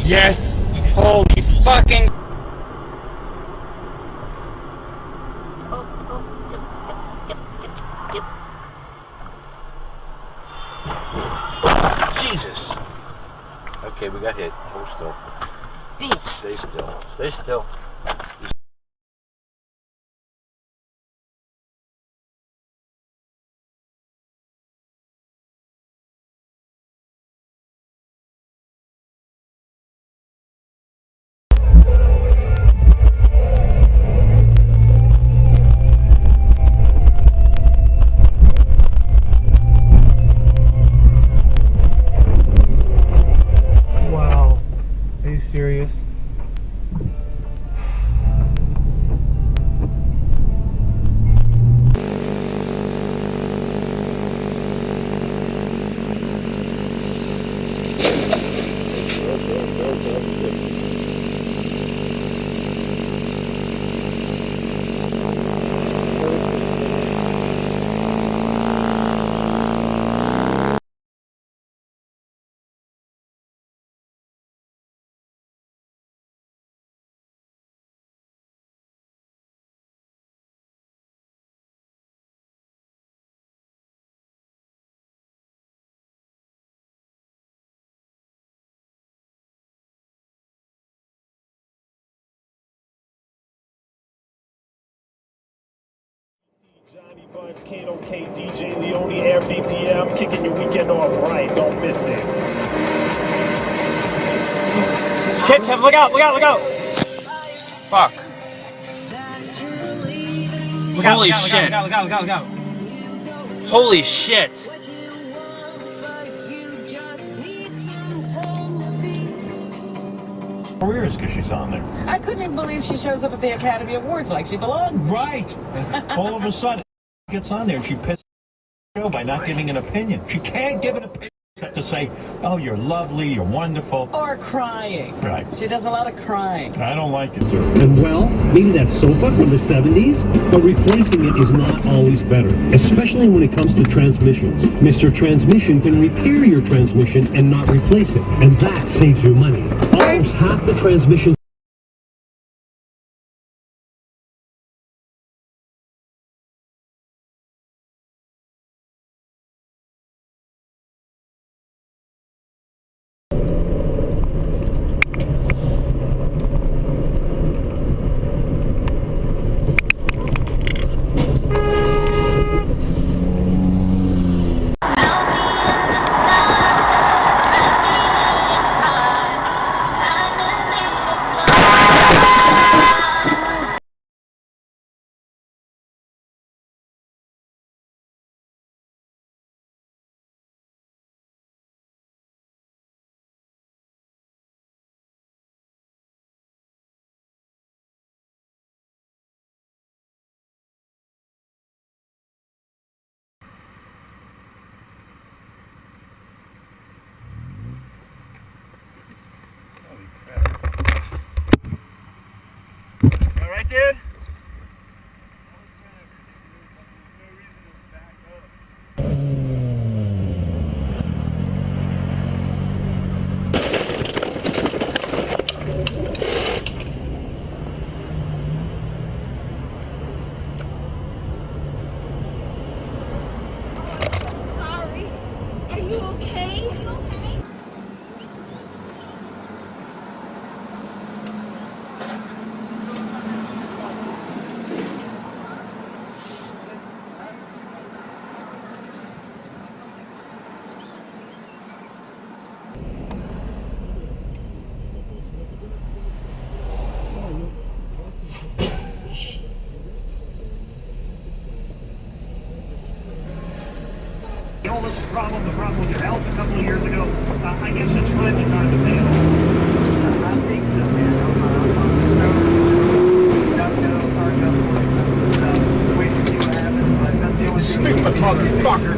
Yes! Holy fucking... Jesus! Okay, we got hit. Hold still. Stay still. Stay still. Wow. Are you serious? Johnny Buns, Kato K, DJ Leone, Air BPM, kicking your weekend off right, don't miss it. Shit, Kevin, look out, look out, look out! Fuck. Holy shit. Look out, look out, look out. Holy shit. Careers because she's on there. I couldn't even believe she shows up at the Academy Awards like she belongs. Right. All of a sudden, gets on there and she pisses the show by not giving an opinion. She can't give an opinion except to say, "Oh, you're lovely, you're wonderful." Or crying. Right. She does a lot of crying. I don't like it. And well, maybe that sofa from the 70s, but replacing it is not always better, especially when it comes to transmissions. Mr. Transmission can repair your transmission and not replace it, and that saves you money. Almost half the transmission All right, dude? Ari, are you okay? Are you okay? Illness problem, the problem with your health a couple of years ago, I guess it's finally time to pay it off. I think so, man. I'm the way to see what happens, but that's the only thing. Stupid motherfucker.